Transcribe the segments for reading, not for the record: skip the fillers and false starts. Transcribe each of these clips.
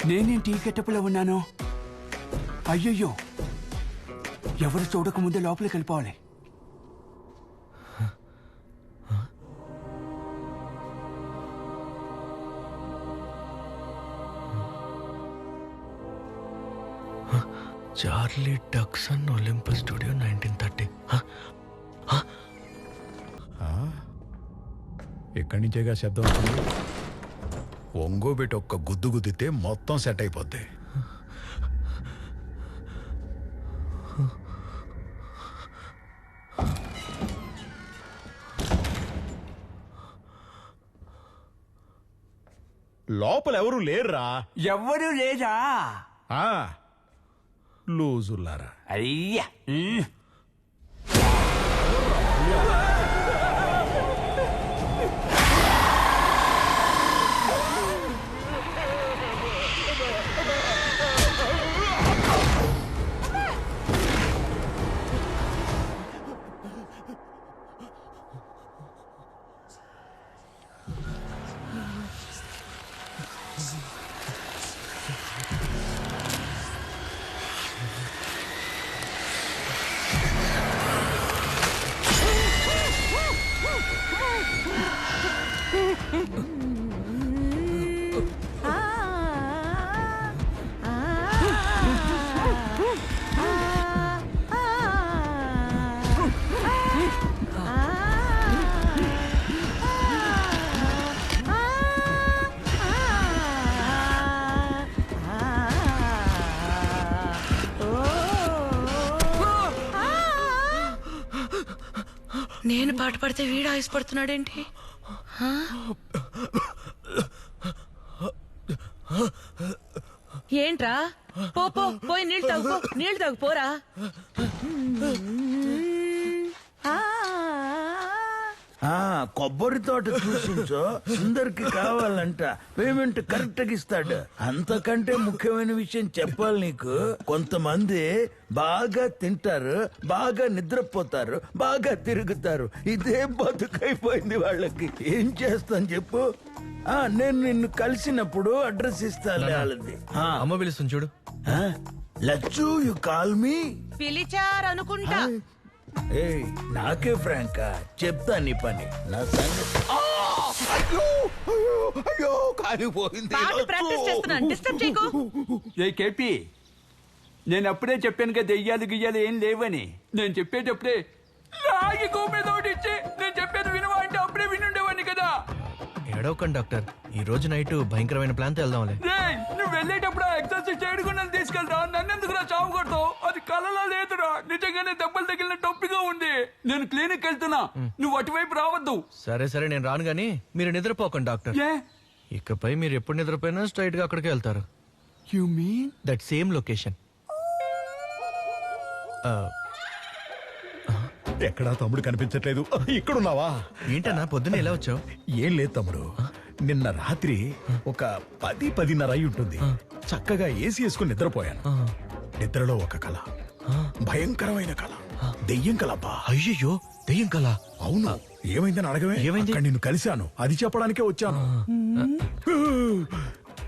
నేనేంటి ఈ గెటప్లో ఉన్నాను? అయ్యయ్యో, ఎవరు చూడక ముందే లోపలికి వెళ్ళిపోవాలి. Charlie Dixon Olympus studio 1930. ఎక్కడి నుంచేగా శబ్దం వస్తుంది? ఒంగోబెట్టి ఒక్క గుద్దు గుద్దితే మొత్తం సెట్ అయిపోద్ది. లోపల ఎవరు లేరురా. ఎవ్వరూ లేదా? లూజుల్లారా. అయ్యా, నేను పాట పడితే వీడు ఆయుష్పడుతున్నాడేంటి? ఏంట్రా? పోయి నీళ్ళు తాగు పోరా. కొబ్బరి తోట చూసించో సుందర్కి కావాలంట, పేమెంట్ కరెక్ట్ గా ఇస్తాడు. అంతకంటే ముఖ్యమైన విషయం చెప్పాలి నీకు. కొంతమంది బాగా తింటారు, బాగా నిద్రపోతారు, బాగా తిరుగుతారు. ఇదే బతుకైపోయింది వాళ్ళకి. ఏం చేస్తాను చెప్పు? నేను నిన్ను కలిసినప్పుడు అడ్రస్ ఇస్తాను వాళ్ళది. అమ్మ పిలుస్తుంది చూడు. Lachchu, you call me. పిలిచారనుకుంటా. నాకే ఫ్రాంకా చెప్తా నీ పని. నా సంగతి అయ్యో కాలిపోయింది. ప్రాక్టీస్ చేస్తున్నాను, డిస్టర్బ్ చేయకు. ఏ కేపీ, నేను అప్పుడే చెప్పాను కదా దెయ్యాలు గియ్యాలు ఏం లేవని. నేను చెప్పేటప్పుడే రాగి కూపెదోడిచ్చి నేను చెప్పేది వినవా అంటే అప్పుడే వినుండేవాడిని కదా. ఏడవకండి డాక్టర్, ఈ రోజు నైట్ భయంకరమైన ప్లాన్ తో వెళ్దాంలే. నువ్వు వెళ్ళేటప్పుడు ఎక్సర్సైజ్ చేయకుండా తీసుకెళ్తా, నన్నెందుకురా చావు కొడతావు? అది కలలో లేదురా, నిజంగానే దెబ్బలు తగిలిన టొప్పిగా ఉంది. నేను క్లినిక్ వెళ్తున్నా, నువ్వు అటువైపు రావద్దు. సరే నేను రాను గానీ మీరు నిద్రపోకండి డాక్టర్. ఇకపై మీరు ఎప్పుడు నిద్రపోయినా స్ట్రైట్ గా అక్కడికే వెళ్తారు. You mean that same location. ఎక్కడా తమ్ముడు కనిపించట్లేదు. ఇక్కడున్నావా? ఏంటన్నా పొద్దున్న ఎలా వచ్చావు? ఏం లేదు తమ్ముడు, నిన్న రాత్రి ఒక 10-10:30 అయి ఉంటుంది. చక్కగా ఏసీ వేసుకుని నిద్రపోయాను. నిద్రలో ఒక కళ, భయంకరమైన కళ, దెయ్యం కళ. అయ్యయ్యో, దెయ్యం కళ? అవును. ఏమైందని అడగవే. ఏమైంది? అక్కడ నిన్ను కలిశాను, అది చెప్పడానికే వచ్చాను.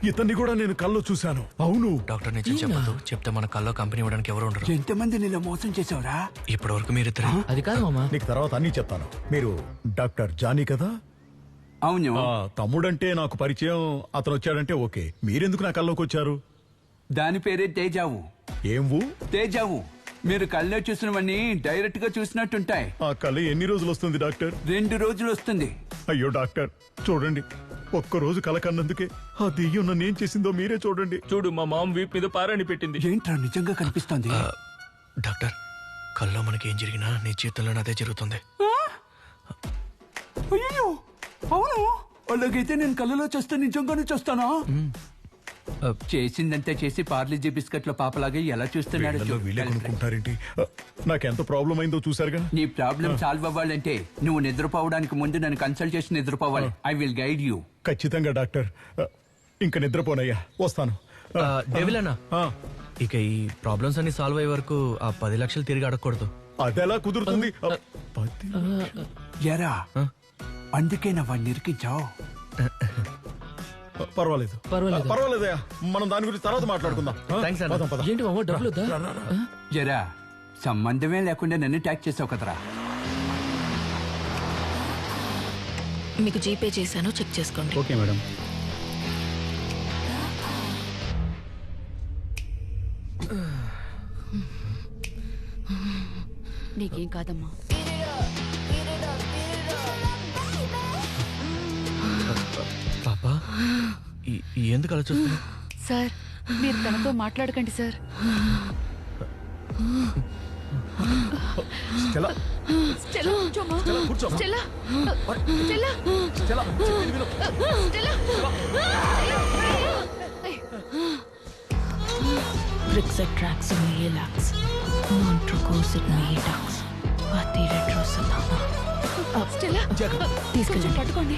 ఇతన్ని కూడా నేను కల్లో చూశాను. అవును డాక్టర్, నేను చెప్పదు. చెప్తే మన కల్లో కంపెనీ ఇవ్వడానికి ఎవరు ఉండరు. ఎంతమంది నిన్న మోసం చేసావురా? ఇప్పటి వరకు మీరిద్దరు. అది కాదు మామా. నీకు తర్వాత అన్ని చెప్తాను. మీరు డాక్టర్ జానీ కదా? అవును. తమ్ముడంటే నాకు పరిచయం. అతను వచ్చాడంటే ఓకే. మీరెందుకు నా కల్లోకి వచ్చారు? దాని పేరే తేజావు. ఏంవు? తేజావు. మీరు కల్లో చూసినవన్నీ డైరెక్ట్ గా చూసినట్టుంటాయి. ఆ కళ ఎన్ని రోజులు వస్తుంది డాక్టర్? 2 రోజులు వస్తుంది. అయ్యో డాక్టర్, చూడండి, ఒక్కరోజు కల కన్నందుకే ఆ దెయ్యం నన్ను ఏం చేసిందో మీరే చూడండి. చూడు, మా మామ వీపు మీద పారాని పెట్టింది. ఏంట్రా నిజంగా కనిపిస్తోంది? డాక్టర్, కల్లో మనకి ఏం జరిగినా నీ జీవితంలో అదే జరుగుతుంది. అయ్యో, అవును. అలాగైతే నేను కళ్ళలో చేస్తే నిజంగానే చూస్తానా? చేసిందంతా చేసి పార్లీజీ బిస్కెట్ల పాపలాగా ఎలా చూస్తున్నాడు? వీళ్ళే కొనుక్కుంటారేంటి? నాకెంత ప్రాబ్లం అయిందో చూసారుగా. నీ ప్రాబ్లం సాల్వ్ అవ్వాలంటే నువ్వు నిద్రపోవడానికి ముందు నన్ను కన్సల్ట్ చేసి నిద్రపోవాలి. I will guide you. ఖచ్చితంగా డాక్టర్. ఇంకా నిద్రపోనయ్యా, వస్తాను. డెవిల్ అన్నా, ఇక ఈ ప్రాబ్లమ్స్ అన్ని సాల్వ్ అయ్యే వరకు ఆ 10 లక్షలు తిరిగి అడగకూడదు. అదెలా కుదురుతుంది? ఎరా, అందుకే నా వాడిని ఇరికించావు. పర్వాలేదు పర్వాలేదయ్యా, మనం దాని గురించి తర్వాత మాట్లాడుకుందాం. థ్యాంక్స్ అన్న. పదం, పదం. ఏంటి మామ డబ్బులు వద్దా? జరా సంబంధమే లేకుండా నన్ను ట్యాక్ చేసావు కదరా. మీకు జీపే చేశాను, చెక్ చేసుకోండి. Okay madam. నీకేం కాదమ్మా. పాపా ఎందుకు అలా చూస్తున్నా? సార్ మీరు తనతో మాట్లాడకండి సార్. స్టెల్లా, స్టెల్లా కూర్చోమ్మా. స్టెల్లా, కూర్చో. స్టెల్లా, స్టెల్లా, స్టెల్లా, చెప్పింది విను. Stella. Brixatraxin relax. Montrocosid detox. Patiretrosalana. Stella కొంచెం పట్టుకోండి.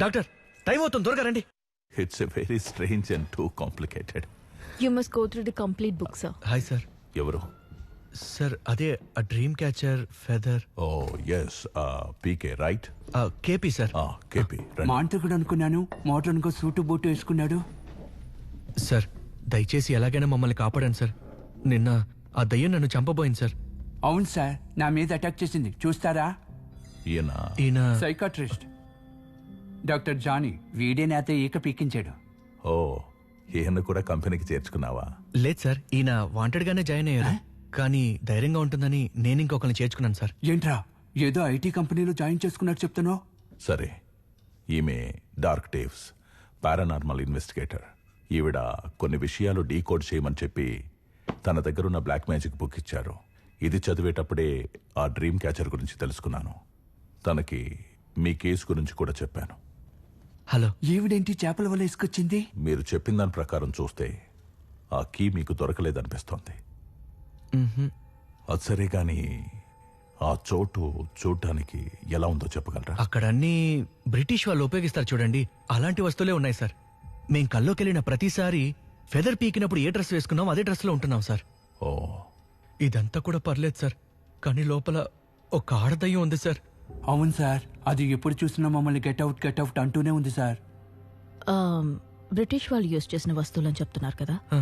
డాక్టర్ టైం అవుతుంది, త్వరగా రండి. It's a very strange and too complicated. You must go through the complete book, sir. Hi sir. ఎవరు? సార్ అదే ఆ డ్రీమ్ క్యాచర్ ఫెదర్. ఓ ఎస్, పీకే right? KP sir. KP. మాంత్రికుడు అనుకున్నాను, మోటార్ అనుకో సూటు బూటు వేసుకున్నాడు. సార్ దయచేసి ఎలాగైనా మమ్మల్ని కాపాడండి సార్. నిన్న ఆ దయ్యం నన్ను చంపబోయింది సార్. అవును సార్, నా మీద అటాక్ చేసింది. చూస్తారా? ఈయన సైకాట్రిస్ట్ డాక్టర్ జానీ. వీడే నాతో ఈక పీకించాడు. ఓ, ఈయన కూడా కంపెనీకి చేర్చుకున్నావా? లేదు సార్, ఈయన వాంటెడ్ గానే జాయిన్ అయ్యారు. కానీ ధైర్యంగా ఉంటుందని నేను ఇంకొకరిని చేర్చుకున్నాను సార్. ఏంట్రా ఏదో ఐటీ కంపెనీలో జాయిన్ చేసుకున్నట్టు చెప్తున్నావు? సరే, ఈమె డార్క్ డేవ్స్ పారానార్మల్ ఇన్వెస్టిగేటర్. ఈవిడ కొన్ని విషయాలు డీకోడ్ చేయమని చెప్పి తన దగ్గరున్న బ్లాక్ మ్యాజిక్ బుక్ ఇచ్చారు. ఇది చదివేటప్పుడే ఆ డ్రీమ్ క్యాచర్ గురించి తెలుసుకున్నాను. తనకి మీ కేసు గురించి కూడా చెప్పాను. హలో. ఈవిడేంటి చేపల వల్ల ఇసుకొచ్చింది? మీరు చెప్పిన దాని ప్రకారం చూస్తే ఆ కీ మీకు దొరకలేదనిపిస్తోంది. అది సరే, కానీ ఆ చోటు చూడ్డానికి ఎలా ఉందో చెప్పగలరా? అక్కడ అన్ని బ్రిటిష్ వాళ్ళు ఉపయోగిస్తారు చూడండి, అలాంటి వస్తువులే ఉన్నాయి సార్. మేం కల్లోకి వెళ్ళిన ప్రతిసారి ఫెదర్ పీకినప్పుడు ఏ డ్రెస్ వేసుకున్నాం అదే డ్రెస్ లో ఉంటున్నాం సార్. ఓ, ఇదంతా కూడా పర్లేదు సార్, కానీ లోపల ఒక ఆడదయ్యం ఉంది సార్. అవును సార్, అది ఎప్పుడు చూసినా మమ్మల్ని గెట్అవుట్ అంటూనే ఉంది సార్. బ్రిటిష్ వాళ్ళు యూజ్ చేసిన వస్తువులని చెప్తున్నారు కదా, ఆ,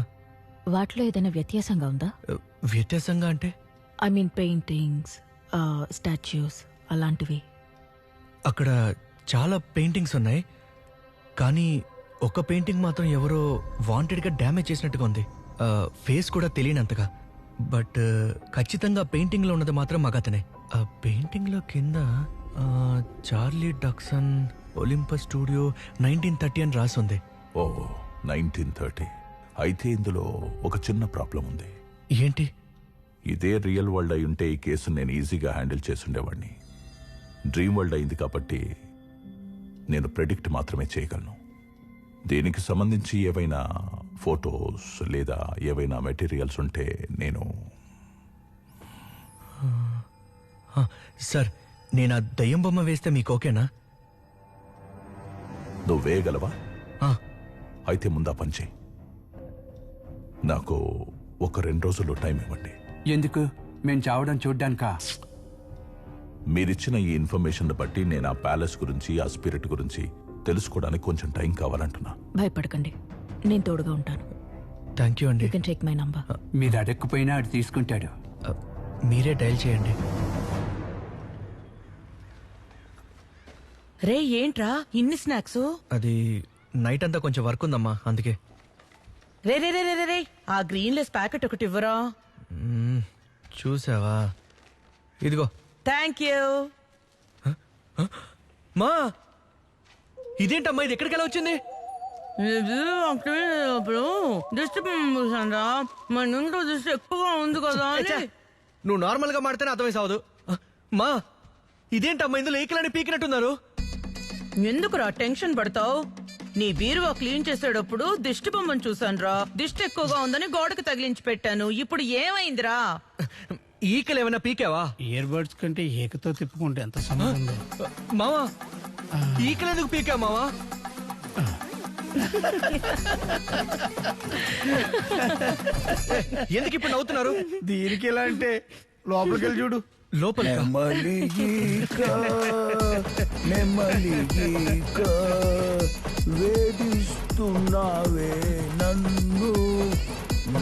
వాటిలో ఏదైనా వ్యత్యాసంగా ఉందా? వ్యత్యాసంగా అంటే? ఐ మీన్ పెయింటింగ్స్, స్టాచ్యూస్ అలాంటివి. అక్కడ చాలా పెయింటింగ్స్ ఉన్నాయి, కానీ ఒక పెయింటింగ్ మాత్రం ఎవరో వాంటెడ్ గా డ్యామేజ్ చేసినట్టుగా ఉంది. ఫేస్ కూడా తెలియనంతగా. బట్ ఖచ్చితంగా పెయింటింగ్ లో ఉన్నది మాత్రం మగతనే. ఆ పెయింటింగ్ లో కింద చార్లీ డక్సన్ ఒలింపస్ స్టూడియో 1930 అని రాసుంది. ఓ 1930. అయితే ఇందులో ఒక చిన్న ప్రాబ్లం ఉంది. ఏంటి? ఇదే రియల్ వరల్డ్ అయి ఉంటే ఈ కేసును నేను ఈజీగా హ్యాండిల్ చేసుండేవాడిని. డ్రీమ్ వరల్డ్ అయింది కాబట్టి నేను ప్రెడిక్ట్ మాత్రమే చేయగలను. దీనికి సంబంధించి ఏవైనా ఫొటోస్ లేదా ఏవైనా మెటీరియల్స్ ఉంటే నేను... సార్, నేను ఆ దయ్యం బొమ్మ వేస్తే మీకు ఓకేనా? నువ్వు వేయగలవా? ఆ, అయితే ముందా పని చేయి. నాకు ఒక 2 రోజులు టైం ఇవ్వండి. ఎందుకు? మేం చావడం చూడ్డానికా? మీరిచ్చిన ఈ ఇన్ఫర్మేషన్ బట్టి నేను ఆ ప్యాలెస్ గురించి, ఆ స్పిరిట్ గురించి తెలుసుకోవడానికి కొంచెం టైం కావాలంటున్నా. భయపడకండి, నేను తోడుగా ఉంటాను. థ్యాంక్ యూ అండి. You can take my number. మీరు అడగకపోయినా అది తీసుకుంటాడు. మీరే డైల్ చేయండి. రే ఏంట్రా ఇన్ని స్నాక్స్? అది నైట్ అంతా కొంచెం వర్క్ ఉందమ్మా, అందుకే. రే రే రే రే రే ఆ గ్రీన్ లెస్ ప్యాకెట్ ఒకటి ఇవ్వరా? చూసావా? ఇదిగో. Thank you. మా ఇదేంటమ్మా, ఇది ఎక్కడికి ఎలా వచ్చింది? అప్పుడు దిష్టి చూసానరా, మన ఇంట్లో దిష్టి ఎక్కువగా ఉంది కదా అని. నువ్వు నార్మల్ గా మాడితేనే అర్థమై సావదు. మా ఇదేంటమ్మా, ఇందులో ఏకలని పీకినట్టున్నారు. ఎందుకురా టెన్షన్ పడతావు? నీ బీరువా క్లీన్ చేసేటప్పుడు దిష్టి బొమ్మను చూసానురా, దిష్టి ఎక్కువగా ఉందని గోడకు తగిలించి పెట్టాను. ఇప్పుడు ఏమైందిరా? ఈకలు ఏమైనా పీకావా? ఇయర్ బడ్స్ కంటే ఏకతో తిప్పుకుంటే ఎంత సమయం ఉందో. మావా, ఈకలు ఎందుకు పీకా మావా? ఎందుకు ఇప్పుడు నవ్వుతున్నారు? దీనికి ఎలా అంటే లోపలికి వెళ్ళి చూడు. లోపలికా? నెమలిగీక వేధిస్తున్నావే నన్ను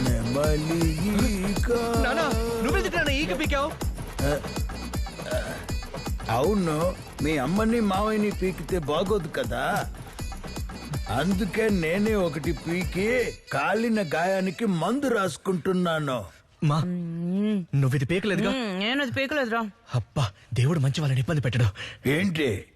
నెమలిగీక. నానా నువ్వెందుకు నాన్న ఈక పీకావు? అవును, మీ అమ్మని మావయ్యని పీకితే బాగోదు కదా, అందుకే నేనే ఒకటి పీకి కాలిన గాయానికి మందు రాసుకుంటున్నాను. మా నువ్వు ఇది పీకలేదుగా? నేను అది పీకలేదురా. అబ్బా దేవుడు మంచి వాళ్ళని ఇబ్బంది పెట్టడు. ఏంటి